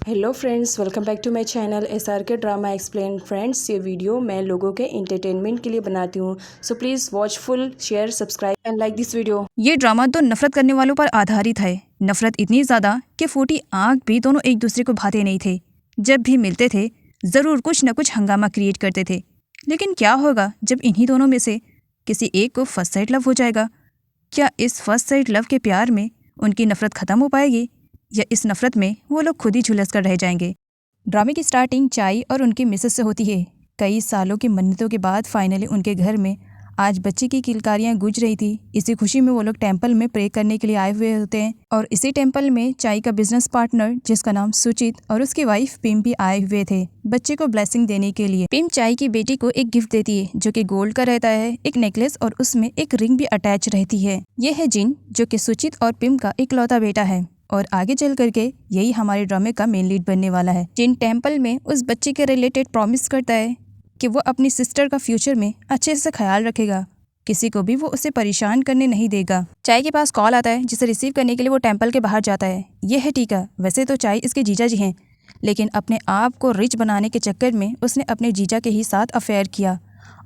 Hello friends, welcome back to my channel SRK drama explain. Friends, ये video मैं लोगों के एंटरटेनमेंट के लिए बनाती हूँ, so please watch full, share, subscribe and like this video. ये ड्रामा तो नफरत करने वालों पर आधारित है। नफरत इतनी ज़्यादा कि फूटी आँख भी दोनों एक दूसरे को भाते नहीं थे। जब भी मिलते थे ज़रूर कुछ न कुछ हंगामा क्रिएट करते थे। लेकिन क्या होगा जब इन्हीं दोनों में से किसी एक को फर्स्ट साइड लव हो जाएगा? क्या इस फर्स्ट साइड लव के प्यार में उनकी नफरत ख़त्म हो पाएगी या इस नफरत में वो लोग खुद ही झुलस कर रह जाएंगे? ड्रामे की स्टार्टिंग चाई और उनके मिसेस से होती है। कई सालों की मन्नतों के बाद फाइनली उनके घर में आज बच्चे की किलकारियां गूंज रही थी। इसी खुशी में वो लोग टेंपल में प्रे करने के लिए आए हुए होते हैं और इसी टेंपल में चाई का बिजनेस पार्टनर जिसका नाम सुचित और उसकी वाइफ पिम भी आए हुए थे बच्चे को ब्लेसिंग देने के लिए। पिम चाई की बेटी को एक गिफ्ट देती है जो कि गोल्ड का रहता है, एक नेकलेस और उसमें एक रिंग भी अटैच रहती है। ये है जिन जो कि सुचित और पिम का इकलौता बेटा है और आगे चल करके यही हमारे ड्रामे का मेन लीड बनने वाला है। जिन टेंपल में उस बच्चे के रिलेटेड प्रॉमिस करता है कि वो अपनी सिस्टर का फ्यूचर में अच्छे से ख्याल रखेगा, किसी को भी वो उसे परेशान करने नहीं देगा। चाय के पास कॉल आता है जिसे रिसीव करने के लिए वो टेंपल के बाहर जाता है। ये है टीका। वैसे तो चाय इसके जीजा जी हैं, लेकिन अपने आप को रिच बनाने के चक्कर में उसने अपने जीजा के ही साथ अफेयर किया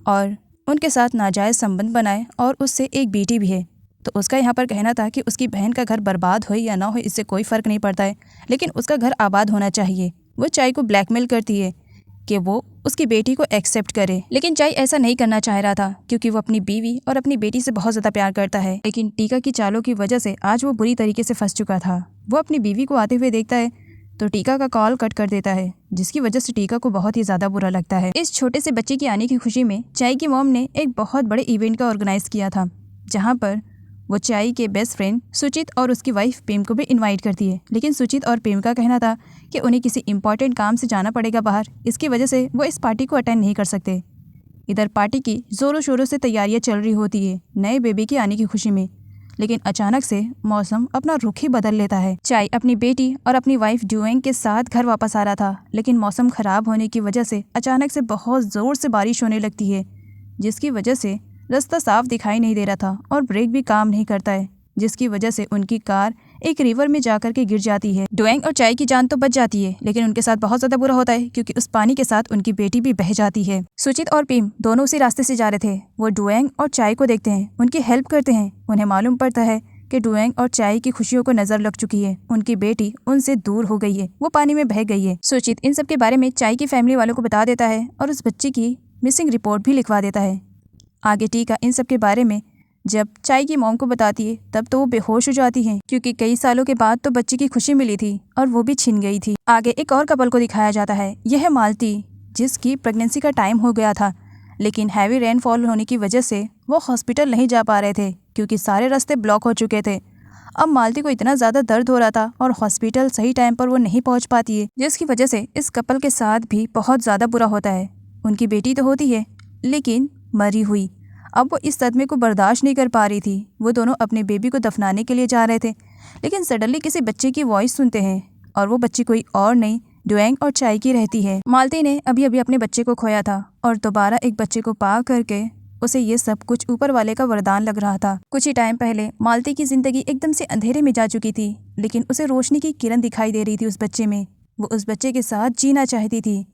और उनके साथ नाजायज़ संबंध बनाए और उससे एक बेटी भी है। तो उसका यहाँ पर कहना था कि उसकी बहन का घर बर्बाद हो या ना हो इससे कोई फ़र्क नहीं पड़ता है, लेकिन उसका घर आबाद होना चाहिए। वो चाय को ब्लैकमेल करती है कि वो उसकी बेटी को एक्सेप्ट करे, लेकिन चाय ऐसा नहीं करना चाह रहा था क्योंकि वो अपनी बीवी और अपनी बेटी से बहुत ज़्यादा प्यार करता है। लेकिन टीका की चालों की वजह से आज वो बुरी तरीके से फंस चुका था। वो अपनी बीवी को आते हुए देखता है तो टीका का कॉल कट कर देता है, जिसकी वजह से टीका को बहुत ही ज़्यादा बुरा लगता है। इस छोटे से बच्चे के आने की खुशी में चाय की मॉम ने एक बहुत बड़े इवेंट का ऑर्गेनाइज किया था, जहाँ पर वो चाई के बेस्ट फ्रेंड सुचित और उसकी वाइफ पिम को भी इनवाइट करती है। लेकिन सुचित और पिम का कहना था कि उन्हें किसी इंपॉर्टेंट काम से जाना पड़ेगा बाहर, इसकी वजह से वो इस पार्टी को अटेंड नहीं कर सकते। इधर पार्टी की ज़ोरों शोरों से तैयारियां चल रही होती है नए बेबी के आने की खुशी में, लेकिन अचानक से मौसम अपना रुख ही बदल लेता है। चाई अपनी बेटी और अपनी वाइफ ड्यूएंग के साथ घर वापस आ रहा था, लेकिन मौसम ख़राब होने की वजह से अचानक से बहुत ज़ोर से बारिश होने लगती है, जिसकी वजह से रास्ता साफ दिखाई नहीं दे रहा था और ब्रेक भी काम नहीं करता है, जिसकी वजह से उनकी कार एक रिवर में जाकर के गिर जाती है। डुएंग और चाय की जान तो बच जाती है, लेकिन उनके साथ बहुत ज़्यादा बुरा होता है क्योंकि उस पानी के साथ उनकी बेटी भी बह जाती है। सुचित और पिम दोनों उसी रास्ते से जा रहे थे। वो डुएंग और चाय को देखते हैं, उनकी हेल्प करते हैं। उन्हें मालूम पड़ता है कि डुएंग और चाय की खुशियों को नजर लग चुकी है, उनकी बेटी उनसे दूर हो गई है, वो पानी में बह गई है। सुचित इन सब के बारे में चाय की फैमिली वालों को बता देता है और उस बच्चे की मिसिंग रिपोर्ट भी लिखवा देता है। आगे टीका इन सब के बारे में जब चाय की मॉम को बताती है तब तो वो बेहोश हो जाती है क्योंकि कई सालों के बाद तो बच्चे की खुशी मिली थी और वो भी छिन गई थी। आगे एक और कपल को दिखाया जाता है। यह है मालती, जिसकी प्रेगनेंसी का टाइम हो गया था, लेकिन हैवी रेनफॉल होने की वजह से वो हॉस्पिटल नहीं जा पा रहे थे क्योंकि सारे रास्ते ब्लॉक हो चुके थे। अब मालती को इतना ज़्यादा दर्द हो रहा था और हॉस्पिटल सही टाइम पर वो नहीं पहुँच पाती है, जिसकी वजह से इस कपल के साथ भी बहुत ज़्यादा बुरा होता है। उनकी बेटी तो होती है लेकिन मरी हुई। अब वो इस सदमे को बर्दाश्त नहीं कर पा रही थी। वो दोनों अपने बेबी को दफनाने के लिए जा रहे थे, लेकिन सडनली किसी बच्चे की वॉइस सुनते हैं और वो बच्ची कोई और नहीं डुएंग और चाय की रहती है। मालती ने अभी अभी अपने बच्चे को खोया था और दोबारा एक बच्चे को पा करके उसे ये सब कुछ ऊपर वाले का वरदान लग रहा था। कुछ ही टाइम पहले मालती की जिंदगी एकदम से अंधेरे में जा चुकी थी, लेकिन उसे रोशनी की किरण दिखाई दे रही थी उस बच्चे में। वो उस बच्चे के साथ जीना चाहती थी,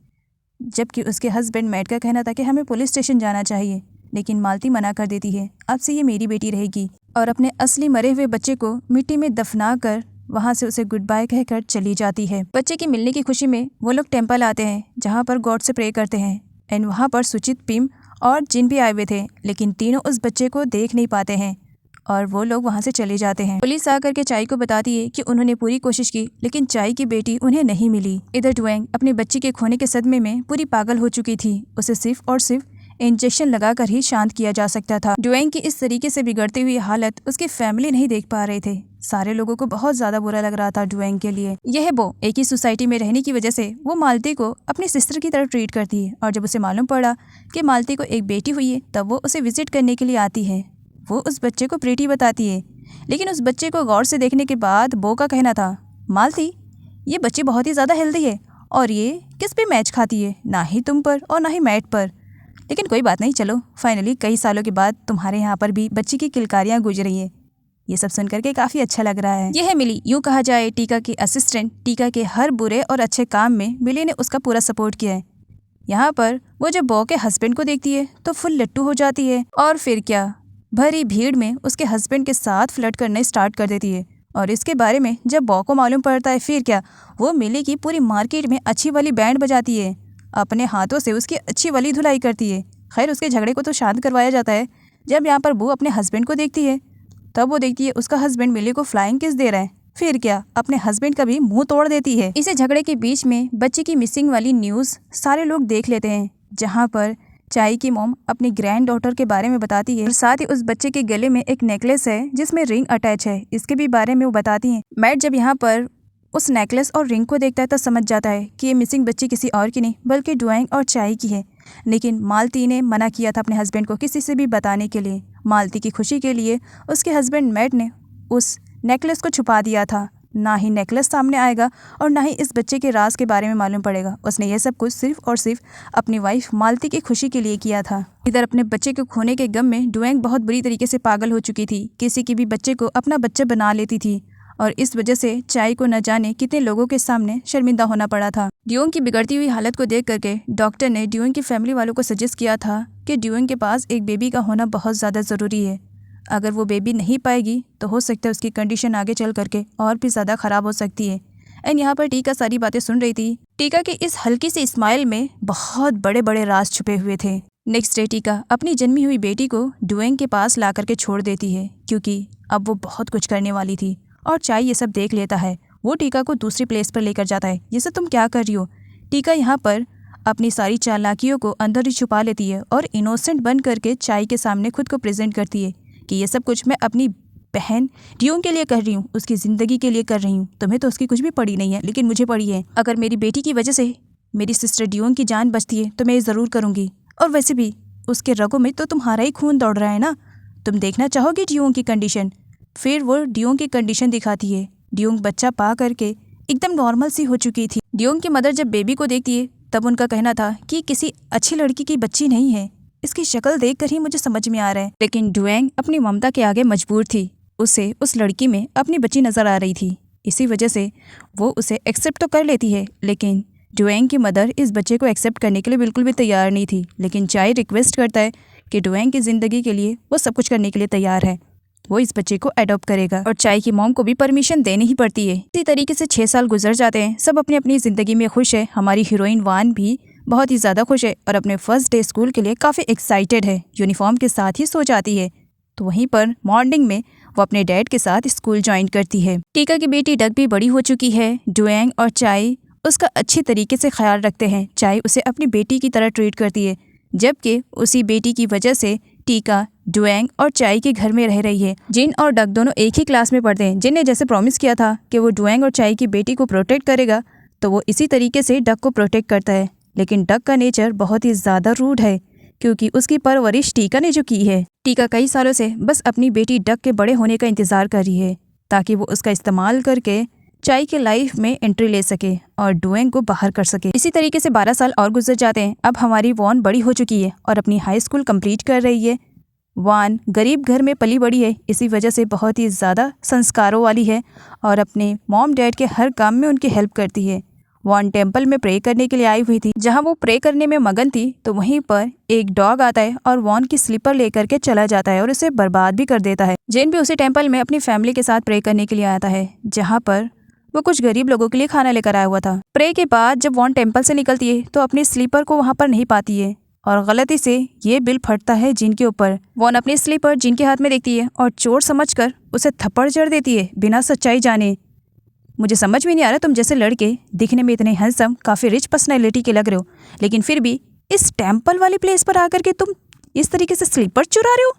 जबकि उसके हस्बैंड मैट का कहना था कि हमें पुलिस स्टेशन जाना चाहिए, लेकिन मालती मना कर देती है। अब से ये मेरी बेटी रहेगी और अपने असली मरे हुए बच्चे को मिट्टी में दफना कर वहाँ से उसे गुड बाय कहकर चली जाती है। बच्चे की मिलने की खुशी में वो लोग टेंपल आते हैं जहाँ पर गॉड से प्रे करते हैं एंड वहाँ पर सुचित, पिम और जिन भी आए हुए थे, लेकिन तीनों उस बच्चे को देख नहीं पाते हैं और वो लोग वहाँ से चले जाते हैं। पुलिस आकर के चाय को बताती है कि उन्होंने पूरी कोशिश की, लेकिन चाय की बेटी उन्हें नहीं मिली। इधर डुएंग अपनी बच्ची के खोने के सदमे में पूरी पागल हो चुकी थी। उसे सिर्फ और सिर्फ इंजेक्शन लगाकर ही शांत किया जा सकता था। डुएंग की इस तरीके से बिगड़ती हुई हालत उसकी फैमिली नहीं देख पा रहे थे। सारे लोगों को बहुत ज्यादा बुरा लग रहा था डुएंग के लिए। यह वो एक ही सोसाइटी में रहने की वजह से वो मालती को अपनी सिस्टर की तरह ट्रीट करती है और जब उसे मालूम पड़ा कि मालती को एक बेटी हुई है तब वो उसे विजिट करने के लिए आती है। वो उस बच्चे को प्रीटी बताती है, लेकिन उस बच्चे को गौर से देखने के बाद बो का कहना था, मालती ये बच्ची बहुत ही ज़्यादा हेल्दी है और ये किस पे मैच खाती है, ना ही तुम पर और ना ही मैट पर। लेकिन कोई बात नहीं, चलो फाइनली कई सालों के बाद तुम्हारे यहाँ पर भी बच्ची की किलकारियाँ गूंज रही हैं। ये सब सुन करके काफ़ी अच्छा लग रहा है। यह है मिली, यूँ कहा जाए टीका की असिस्टेंट। टीका के हर बुरे और अच्छे काम में मिली ने उसका पूरा सपोर्ट किया है। यहाँ पर वो जब बॉ के हस्बैंड को देखती है तो फुल लट्टू हो जाती है और फिर क्या, भरी भीड़ में उसके हस्बैंड के साथ फ्लर्ट करने स्टार्ट कर देती है। और इसके बारे में जब बॉ को मालूम पड़ता है, फिर क्या, वो मिली की पूरी मार्केट में अच्छी वाली बैंड बजाती है, अपने हाथों से उसकी अच्छी वाली धुलाई करती है। खैर उसके झगड़े को तो शांत करवाया जाता है। जब यहाँ पर वो अपने हस्बैंड को देखती है तब वो देखती है उसका हस्बैंड मिली को फ्लाइंग किस दे रहा है। फिर क्या, अपने हस्बैंड का भी मुंह तोड़ देती है। इसे झगड़े के बीच में बच्चे की मिसिंग वाली न्यूज़ सारे लोग देख लेते हैं, जहाँ पर चाई की मॉम अपनी ग्रैंड डॉटर के बारे में बताती है और साथ ही उस बच्चे के गले में एक नेकलेस है जिसमें रिंग अटैच है, इसके भी बारे में वो बताती हैं। मैट जब यहाँ पर उस नेकलेस और रिंग को देखता है तो समझ जाता है कि ये मिसिंग बच्ची किसी और की नहीं बल्कि डुएंग और चाई की है। लेकिन मालती ने मना किया था अपने हस्बैंड को किसी से भी बताने के लिए। मालती की खुशी के लिए उसके हस्बैंड मैट ने उस नेकलेस को छुपा दिया था। ना ही नेकलेस सामने आएगा और ना ही इस बच्चे के राज के बारे में मालूम पड़ेगा। उसने यह सब कुछ सिर्फ और सिर्फ अपनी वाइफ मालती की खुशी के लिए किया था। इधर अपने बच्चे को खोने के गम में डुएंग बहुत बुरी तरीके से पागल हो चुकी थी। किसी की भी बच्चे को अपना बच्चा बना लेती थी और इस वजह से चाई को न जाने कितने लोगों के सामने शर्मिंदा होना पड़ा था। ड्यूइंग की बिगड़ती हुई हालत को देख करके डॉक्टर ने ड्यूइंग की फैमिली वालों को सजेस्ट किया था कि ड्यूइंग के पास एक बेबी का होना बहुत ज़्यादा ज़रूरी है। अगर वो बेबी नहीं पाएगी तो हो सकता है उसकी कंडीशन आगे चल करके और भी ज़्यादा ख़राब हो सकती है। एंड यहाँ पर टीका सारी बातें सुन रही थी। टीका के इस हल्की सी स्माइल में बहुत बड़े बड़े राज छुपे हुए थे। नेक्स्ट डे टीका अपनी जन्मी हुई बेटी को डुएंग के पास ला करके छोड़ देती है, क्योंकि अब वो बहुत कुछ करने वाली थी। और चाय ये सब देख लेता है। वो टीका को दूसरी प्लेस पर लेकर जाता है। ये सब तुम क्या कर रही हो? टीका यहाँ पर अपनी सारी चालाकियों को अंदर ही छुपा लेती है और इनोसेंट बन करके चाय के सामने खुद को प्रेजेंट करती है कि ये सब कुछ मैं अपनी बहन ड्यूइंग के लिए कर रही हूँ, उसकी ज़िंदगी के लिए कर रही हूँ। तुम्हें तो उसकी कुछ भी पड़ी नहीं है, लेकिन मुझे पड़ी है। अगर मेरी बेटी की वजह से मेरी सिस्टर ड्यूइंग की जान बचती है तो मैं ये ज़रूर करूँगी। और वैसे भी उसके रगों में तो तुम्हारा ही खून दौड़ रहा है ना। तुम देखना चाहोगी ड्यूइंग की कंडीशन? फिर वो ड्यूइंग की कंडीशन दिखाती है। ड्यूइंग बच्चा पा करके एकदम नॉर्मल सी हो चुकी थी। ड्यूइंग की मदर जब बेबी को देखती है तब उनका कहना था कि किसी अच्छी लड़की की बच्ची नहीं है, इसकी शक्ल देखकर ही मुझे समझ में आ रहा है। लेकिन डुएंग अपनी ममता के आगे मजबूर थी। उसे उस लड़की में अपनी बच्ची नजर आ रही थी, इसी वजह से वो उसे एक्सेप्ट तो कर लेती है। लेकिन डुएंग की मदर इस बच्चे को एक्सेप्ट करने के लिए बिल्कुल भी तैयार नहीं थी। लेकिन चाय रिक्वेस्ट करता है कि डुएंग की ज़िंदगी के लिए वो सब कुछ करने के लिए तैयार है, वो इस बच्चे को अडॉप्ट करेगा। और चाय की मॉम को भी परमिशन देनी ही पड़ती है। इसी तरीके से 6 साल गुजर जाते हैं। सब अपनी अपनी ज़िंदगी में खुश है। हमारी हीरोइन वान भी बहुत ही ज़्यादा खुश है और अपने फर्स्ट डे स्कूल के लिए काफ़ी एक्साइटेड है। यूनिफॉर्म के साथ ही सो जाती है। तो वहीं पर मॉर्निंग में वो अपने डैड के साथ स्कूल ज्वाइन करती है। टीका की बेटी डक भी बड़ी हो चुकी है। डुएंग और चाय उसका अच्छी तरीके से ख्याल रखते हैं। चाय उसे अपनी बेटी की तरह ट्रीट करती है, जबकि उसी बेटी की वजह से टीका डुएंग और चाय के घर में रह रही है। जिन और डक दोनों एक ही क्लास में पढ़ते हैं। जिन ने जैसे प्रॉमिस किया था कि वो डुएंग और चाय की बेटी को प्रोटेक्ट करेगा, तो वो इसी तरीके से डक को प्रोटेक्ट करता है। लेकिन डक का नेचर बहुत ही ज़्यादा रूड है, क्योंकि उसकी परवरिश टीका ने जो की है। टीका कई सालों से बस अपनी बेटी डक के बड़े होने का इंतज़ार कर रही है, ताकि वो उसका इस्तेमाल करके चाय के लाइफ में एंट्री ले सके और डुएंग को बाहर कर सके। इसी तरीके से 12 साल और गुजर जाते हैं। अब हमारी वॉन बड़ी हो चुकी है और अपनी हाई स्कूल कंप्लीट कर रही है। वान गरीब घर में पली बड़ी है, इसी वजह से बहुत ही ज़्यादा संस्कारों वाली है और अपने मॉम डैड के हर काम में उनकी हेल्प करती है। वान टेम्पल में प्रे करने के लिए आई हुई थी। जहां वो प्रे करने में मगन थी तो वहीं पर एक डॉग आता है और वान की स्लीपर लेकर के चला जाता है और उसे बर्बाद भी कर देता है। जेन भी उसी टेम्पल में अपनी फैमिली के साथ प्रे करने के लिए आता है, जहाँ पर वो कुछ गरीब लोगों के लिए खाना लेकर आया हुआ था। प्रे के बाद जब वान टेम्पल से निकलती है तो अपनी स्लीपर को वहाँ पर नहीं पाती है और गलती से ये बिल फटता है जिन के ऊपर। वान अपनी स्लीपर जिन के हाथ में देखती है और चोर समझकर उसे थप्पड़ जड़ देती है बिना सच्चाई जाने। मुझे समझ में नहीं आ रहा, तुम जैसे लड़के दिखने में इतने हैंडसम, काफ़ी रिच पर्सनैलिटी के लग रहे हो, लेकिन फिर भी इस टेम्पल वाली प्लेस पर आकर के तुम इस तरीके से स्लीपर चुरा रहे हो।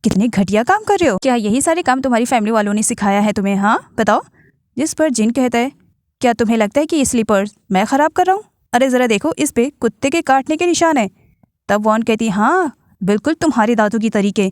कितने घटिया काम कर रहे हो। क्या यही सारे काम तुम्हारी फैमिली वालों ने सिखाया है तुम्हें? हाँ बताओ। जिस पर जिन कहता है, क्या तुम्हें लगता है कि ये स्लीपर्स मैं ख़राब कर रहा हूँ? अरे ज़रा देखो, इस पे कुत्ते के काटने के निशान है। तब वॉन कहती, हाँ बिल्कुल तुम्हारे दांतों की तरीके।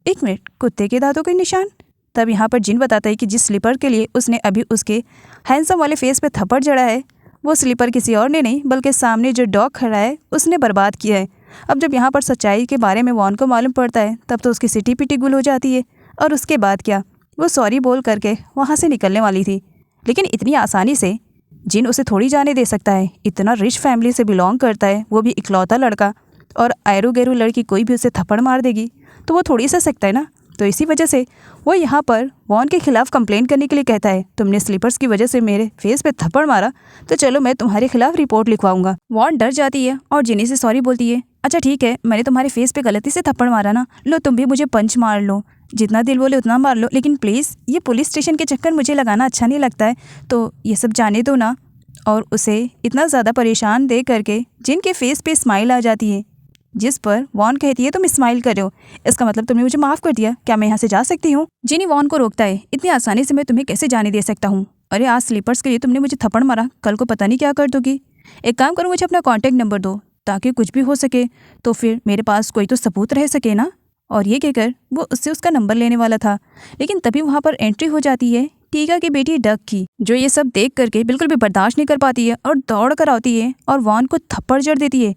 1 मिनट, कुत्ते के दांतों के निशान? तब यहाँ पर जिन बताता है कि जिस स्लीपर के लिए उसने अभी उसके हैंडसम वाले फेस पे थप्पड़ जड़ा है, वो स्लीपर किसी और ने नहीं बल्कि सामने जो डॉग खड़ा है उसने बर्बाद किया है। अब जब यहाँ पर सच्चाई के बारे में वॉन को मालूम पड़ता है तब तो उसकी सिटी पिटी गुल हो जाती है। और उसके बाद क्या, वो सॉरी बोल करके वहाँ से निकलने वाली थी, लेकिन इतनी आसानी से जिन उसे थोड़ी जाने दे सकता है। इतना रिच फैमिली से बिलोंग करता है, वो भी इकलौता लड़का, और आयरू गैरू लड़की कोई भी उसे थप्पड़ मार देगी तो वो थोड़ी सह सकता है ना। तो इसी वजह से वो यहाँ पर वॉन के खिलाफ कंप्लेंट करने के लिए कहता है, तुमने स्लीपर्स की वजह से मेरे फेस पे थप्पड़ मारा तो चलो मैं तुम्हारे खिलाफ रिपोर्ट लिखवाऊंगा। वॉन डर जाती है और जिनी से सॉरी बोलती है, अच्छा ठीक है, मैंने तुम्हारे फेस पे गलती से थप्पड़ मारा ना, लो तुम भी मुझे पंच मार लो, जितना दिल बोले उतना मार लो, लेकिन प्लीज़ ये पुलिस स्टेशन के चक्कर मुझे लगाना अच्छा नहीं लगता है, तो ये सब जाने दो ना। और उसे इतना ज़्यादा परेशान देख करके जिनके फेस पे स्माइल आ जाती है, जिस पर वॉन कहती है तुम स्माइल कर रहे हो, इसका मतलब तुमने मुझे माफ़ कर दिया, क्या मैं यहाँ से जा सकती हूँ। जिनी वॉन को रोकता है, इतनी आसानी से मैं तुम्हें कैसे जाने दे सकता हूँ, अरे आज स्लीपर्स के लिए तुमने मुझे थप्पड़ मारा, कल को पता नहीं क्या कर दोगी। एक काम करो, मुझे अपना कॉन्टैक्ट नंबर दो ताकि कुछ भी हो सके तो फिर मेरे पास कोई तो सबूत रह सके ना। और ये कहकर वो उससे उसका नंबर लेने वाला था, लेकिन तभी वहाँ पर एंट्री हो जाती है टीका की बेटी डक की, जो ये सब देख करके बिल्कुल भी बर्दाश्त नहीं कर पाती है और दौड़ कर आती है और वॉन को थप्पड़ जड़ देती है।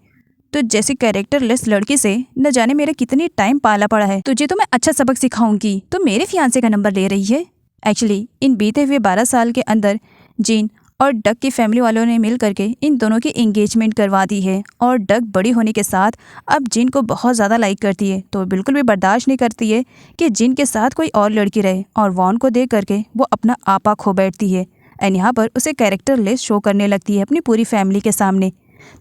तो जैसे कैरेक्टरलेस लड़की से न जाने मेरा कितनी टाइम पाला पड़ा है, तुझे तो मैं अच्छा सबक सिखाऊंगी, तो मेरे फियांसे का नंबर ले रही है। एक्चुअली इन बीते हुए 12 साल के अंदर जिन और डक की फैमिली वालों ने मिल करके इन दोनों की एंगेजमेंट करवा दी है, और डक बड़ी होने के साथ अब जिन को बहुत ज़्यादा लाइक करती है, तो बिल्कुल भी बर्दाश्त नहीं करती है कि जिन के साथ कोई और लड़की रहे, और वॉन को देख करके वो अपना आपा खो बैठती है एंड यहाँ पर उसे कैरेक्टरलेस शो करने लगती है अपनी पूरी फैमिली के सामने।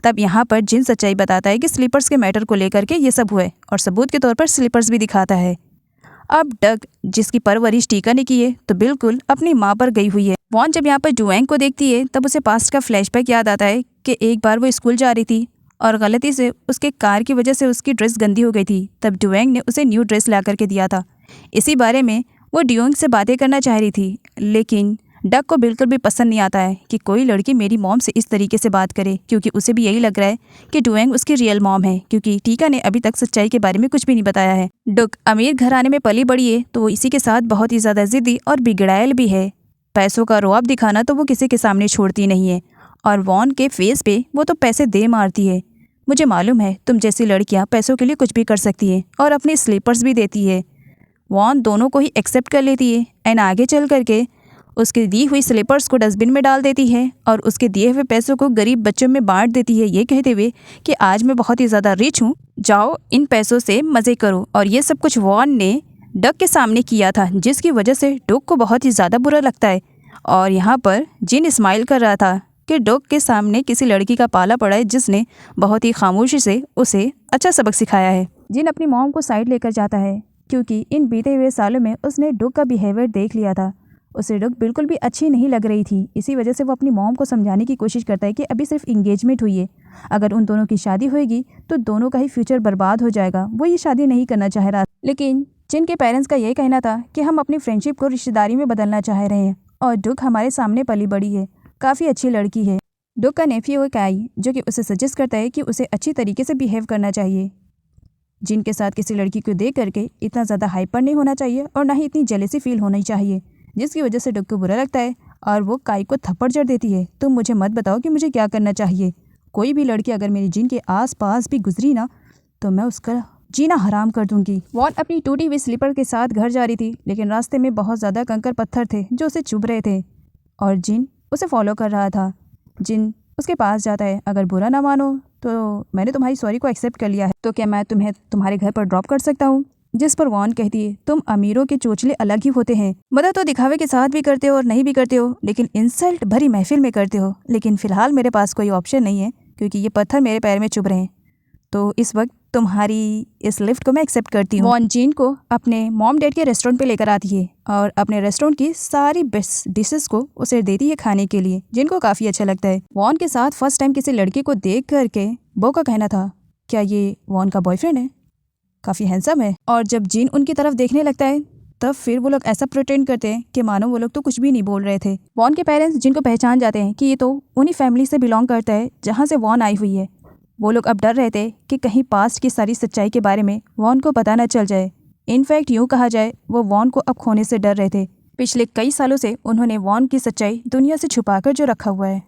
तब यहाँ पर जिन सच्चाई बताता है कि स्लीपर्स के मैटर को लेकर के ये सब हुए, और सबूत के तौर पर स्लीपर्स भी दिखाता है। अब डक जिसकी परवरिश टीका ने की है, तो बिल्कुल अपनी माँ पर गई हुई है। वॉन जब यहाँ पर डुएंग को देखती है तब उसे पास्ट का फ्लैशबैक याद आता है कि एक बार वो स्कूल जा रही थी और गलती से उसके कार की वजह से उसकी ड्रेस गंदी हो गई थी, तब डुएंग ने उसे न्यू ड्रेस ला करके दिया था। इसी बारे में वो डुएंग से बातें करना चाह रही थी, लेकिन डक को बिल्कुल भी पसंद नहीं आता है कि कोई लड़की मेरी मॉम से इस तरीके से बात करे, क्योंकि उसे भी यही लग रहा है कि डुएंग उसकी रियल मॉम है, क्योंकि टीका ने अभी तक सच्चाई के बारे में कुछ भी नहीं बताया है। डक अमीर घराने में पली बड़ी है, तो वो इसी के साथ बहुत ही ज़्यादा ज़िद्दी और बिगड़ायल भी है। पैसों का रौब दिखाना तो वो किसी के सामने छोड़ती नहीं है, और वॉन के फेस पे वो तो पैसे दे मारती है। मुझे मालूम है तुम जैसी लड़कियाँ पैसों के लिए कुछ भी कर सकती है, और अपने स्लीपर्स भी देती है। वॉन दोनों को ही एक्सेप्ट कर लेती है एंड आगे चल करके उसके दी हुई स्लीपर्स को डस्टबिन में डाल देती है और उसके दिए हुए पैसों को गरीब बच्चों में बांट देती है, ये कहते हुए कि आज मैं बहुत ही ज़्यादा रिच हूँ, जाओ इन पैसों से मज़े करो। और ये सब कुछ वॉन ने डक के सामने किया था, जिसकी वजह से डक को बहुत ही ज़्यादा बुरा लगता है। और यहाँ पर जिन स्माइल कर रहा था कि डक के सामने किसी लड़की का पाला पड़ा है जिसने बहुत ही खामोशी से उसे अच्छा सबक सिखाया है। जिन अपनी मॉम को साइड लेकर जाता है, क्योंकि इन बीते हुए सालों में उसने डक का बिहेवियर देख लिया था। उसे डक बिल्कुल भी अच्छी नहीं लग रही थी, इसी वजह से वो अपनी मॉम को समझाने की कोशिश करता है कि अभी सिर्फ इंगेजमेंट हुई है, अगर उन दोनों की शादी होगी तो दोनों का ही फ्यूचर बर्बाद हो जाएगा। वो ये शादी नहीं करना चाह रहा, लेकिन जिन के पेरेंट्स का यही कहना था कि हम अपनी फ्रेंडशिप को रिश्तेदारी में बदलना चाह रहे हैं, और डक हमारे सामने पली बड़ी है, काफ़ी अच्छी लड़की है। डक का नेफ्यू है काई, जो कि उसे सजेस्ट करता है कि उसे अच्छी तरीके से बिहेव करना चाहिए, जिनके साथ किसी लड़की को देख करके इतना ज़्यादा हाइपर नहीं होना चाहिए और ना ही इतनी जेलेसी फील होनी चाहिए, जिसकी वजह से डक को बुरा लगता है और वो काई को थप्पड़ जड़ देती है। तुम मुझे मत बताओ कि मुझे क्या करना चाहिए, कोई भी लड़की अगर मेरी जिन के आसपास भी गुजरी ना तो मैं उसका जीना हराम कर दूंगी। वॉन अपनी टूटी हुई स्लीपर के साथ घर जा रही थी, लेकिन रास्ते में बहुत ज़्यादा कंकर पत्थर थे जो उसे चुभ रहे थे, और जिन उसे फॉलो कर रहा था। जिन उसके पास जाता है, अगर बुरा ना मानो तो मैंने तुम्हारी सॉरी को एक्सेप्ट कर लिया है, तो क्या मैं तुम्हें तुम्हारे घर पर ड्रॉप कर सकता हूँ। जिस पर वॉन कहती है, तुम अमीरों के चोचले अलग ही होते हैं, मदद तो दिखावे के साथ भी करते हो और नहीं भी करते हो, लेकिन इंसल्ट भरी महफिल में करते हो। लेकिन फ़िलहाल मेरे पास कोई ऑप्शन नहीं है, क्योंकि ये पत्थर मेरे पैर में चुभ रहे हैं, तो इस वक्त तुम्हारी इस लिफ्ट को मैं एक्सेप्ट करती हूँ। वॉन जिन को अपने मॉम डैड के रेस्टोरेंट पे लेकर आती है और अपने रेस्टोरेंट की सारी बेस्ट डिशेस को उसे देती है खाने के लिए, जिनको काफ़ी अच्छा लगता है। वॉन के साथ फर्स्ट टाइम किसी लड़के को देख करके बो का कहना था, क्या ये वॉन का बॉयफ्रेंड है, काफ़ी हैंडसम है। और जब जिन उनकी तरफ देखने लगता है तब फिर वो लोग ऐसा प्रिटेंड करते हैं कि मानो वो लोग तो कुछ भी नहीं बोल रहे थे। वॉन के पेरेंट्स जिनको पहचान जाते हैं कि ये तो उन्हीं फैमिली से बिलोंग करता है जहाँ से वॉन आई हुई है। वो लोग अब डर रहे थे कि कहीं पास्ट की सारी सच्चाई के बारे में वॉन को पता न चल जाए। इनफैक्ट यूँ कहा जाए वो वॉन को अब खोने से डर रहे थे। पिछले कई सालों से उन्होंने वॉन की सच्चाई दुनिया से छुपाकर जो रखा हुआ है।